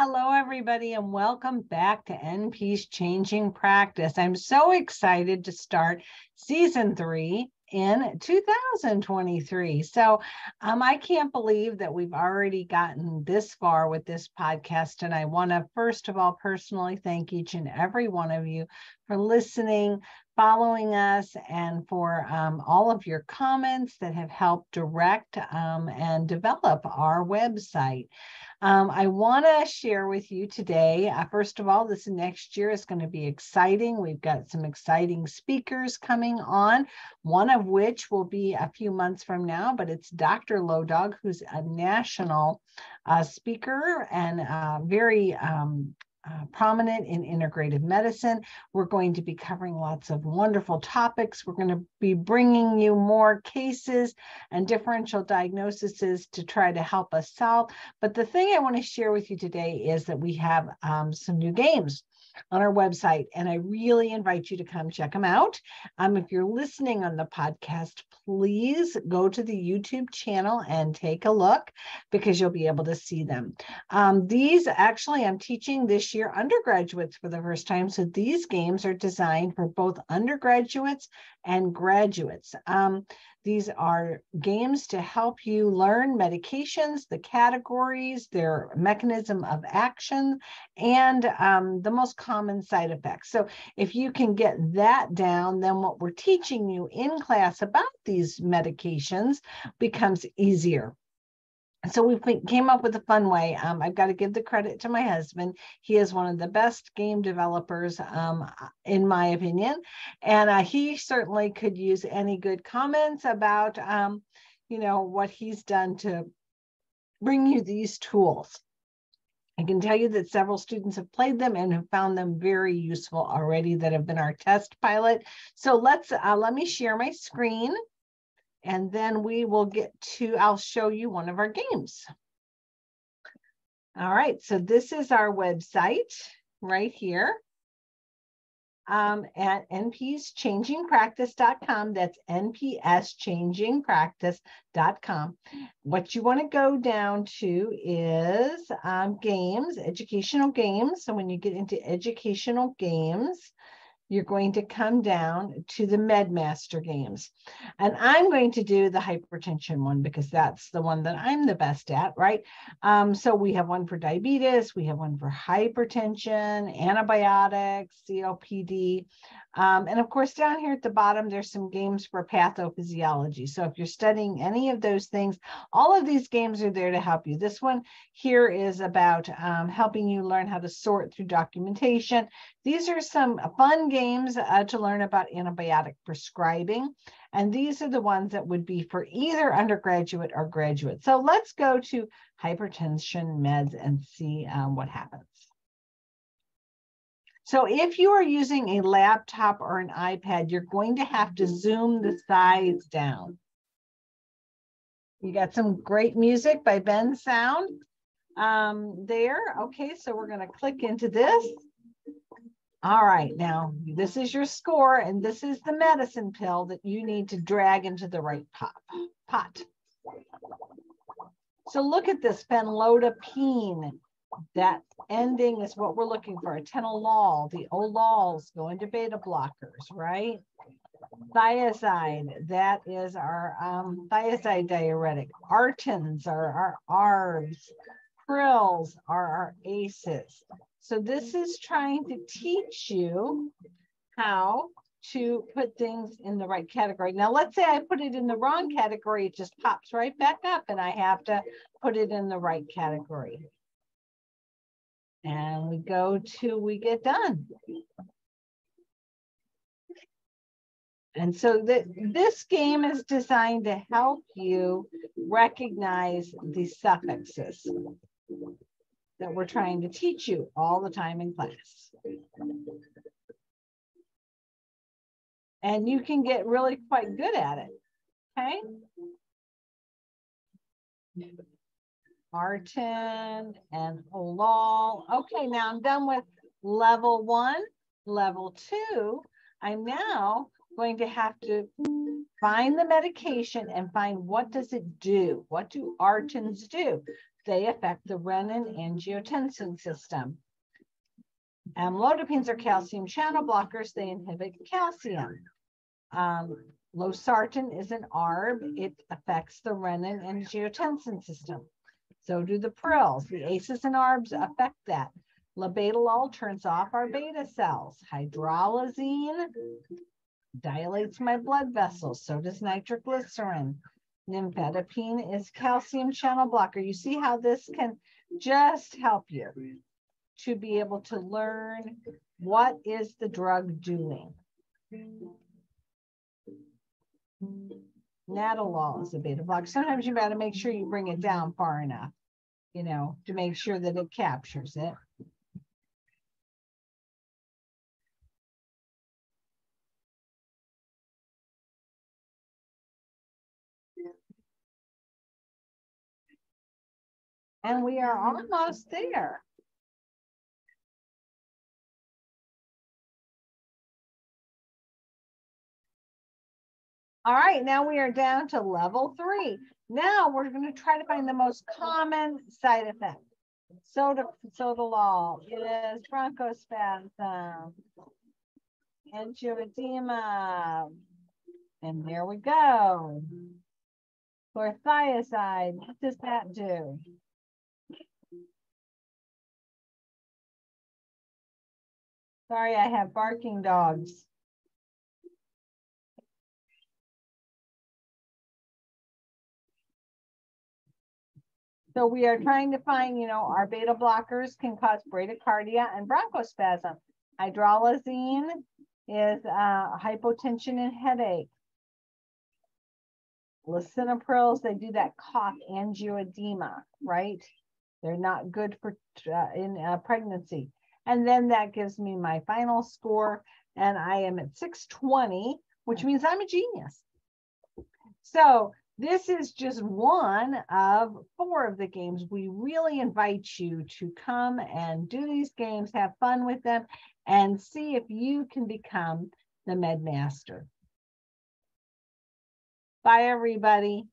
Hello, everybody, and welcome back to NP's Changing Practice. I'm so excited to start season 3 in 2023. So I can't believe that we've already gotten this far with this podcast. And I want to, first of all, personally thank each and every one of you for listening, following us, and for all of your comments that have helped direct and develop our website. I want to share with you today, first of all, this next year is going to be exciting. We've got some exciting speakers coming on, one of which will be a few months from now, but it's Dr. Lodog, who's a national speaker and very prominent in integrative medicine. We're going to be covering lots of wonderful topics. We're going to be bringing you more cases and differential diagnoses to try to help us solve. But the thing I want to share with you today is that we have some new games on our website, and I really invite you to come check them out. If you're listening on the podcast, please go to the YouTube channel and take a look because you'll be able to see them. These actually, I'm teaching this year undergraduates for the first time. So these games are designed for both undergraduates and graduates. These are games to help you learn medications, the categories, their mechanism of action, and the most common side effects. So if you can get that down, then what we're teaching you in class about these medications becomes easier. So we came up with a fun way. I've got to give the credit to my husband. He is one of the best game developers, in my opinion. And he certainly could use any good comments about, what he's done to bring you these tools. I can tell you that several students have played them and have found them very useful already that have been our test pilot. So let me share my screen. And then we will I'll show you one of our games. All right, so this is our website right here at npschangingpractice.com. That's npschangingpractice.com. What you want to go down to is games, educational games. So when you get into educational games, you're going to come down to the MedMaster games. And I'm going to do the hypertension one because that's the one that I'm the best at, right? So we have one for diabetes, we have one for hypertension, antibiotics, COPD. And of course, down here at the bottom, there's some games for pathophysiology. So if you're studying any of those things, all of these games are there to help you. This one here is about helping you learn how to sort through documentation. These are some fun games to learn about antibiotic prescribing. And these are the ones that would be for either undergraduate or graduate. So let's go to hypertension meds and see what happens. So if you are using a laptop or an iPad, you're going to have to zoom the size down. You got some great music by Bensound there. Okay, so we're going to click into this. All right, now this is your score, and this is the medicine pill that you need to drag into the right pot. So look at this, phenlodipine. That ending is what we're looking for. Atenolol, the olols go into beta blockers, right? Thiazide, that is our thiazide diuretic. Artins are our ARBs. Prils are our ACEs. So this is trying to teach you how to put things in the right category. Now, let's say I put it in the wrong category, it just pops right back up and I have to put it in the right category. And we go till we get done. And so this game is designed to help you recognize the suffixes that we're trying to teach you all the time in class. And you can get really quite good at it, okay? Artin and Olol. Okay, now I'm done with level 1. Level 2, I'm now going to have to find the medication and find what does it do? What do Artins do? they affect the renin-angiotensin system. Amlodipines are calcium channel blockers. They inhibit calcium. Losartan is an ARB. It affects the renin-angiotensin system. So do the prils. The ACEs and ARBs affect that. Labetalol turns off our beta cells. Hydralazine dilates my blood vessels. So does nitroglycerin. Nifedipine is calcium channel blocker. You see how this can just help you to be able to learn what is the drug doing. Nadolol is a beta blocker. Sometimes you got to make sure you bring it down far enough, to make sure that it captures it. And we are almost there. All right, now we are down to level 3. Now we're going to try to find the most common side effect. Sodalol, it is bronchospasm, angioedema, and there we go. Chlorothiazide, what does that do? Sorry, I have barking dogs. So we are trying to find, our beta blockers can cause bradycardia and bronchospasm. Hydralazine is hypotension and headache. Lisinoprils, they do that cough, angioedema, right? They're not good for in pregnancy. And then that gives me my final score, and I am at 620, which means I'm a genius. So this is just one of 4 of the games. We really invite you to come and do these games, have fun with them, and see if you can become the Med Master. Bye, everybody.